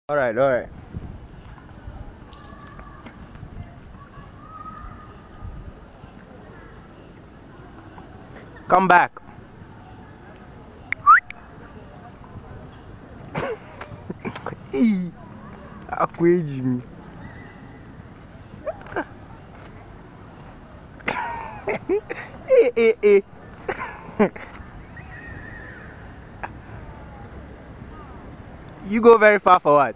Alright, alright. Come back. Ih, Akweji me. Eh. You go very far for what?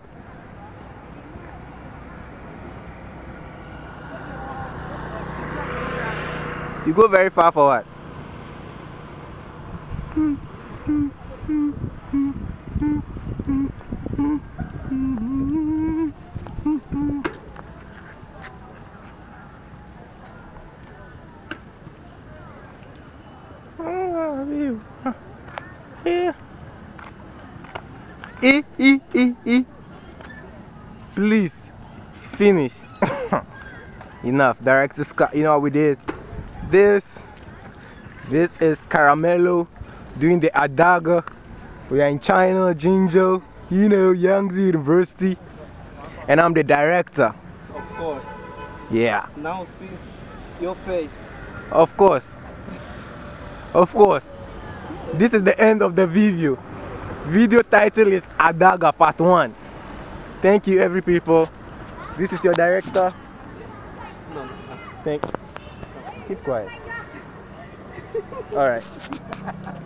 You go very far for what? Eh. Please, finish. Enough. Director Scott, you know what we did? This, this is Caramello doing the Adaga. We are in China, Jinzhou, you know, Yangtze University, and I'm the director. Of course. Yeah. Now see your face. Of course. Of course. This is the end of the video. Video title is Adaga Part 1. Thank you, every people. This is your director. No. Thank. Keep quiet. All right.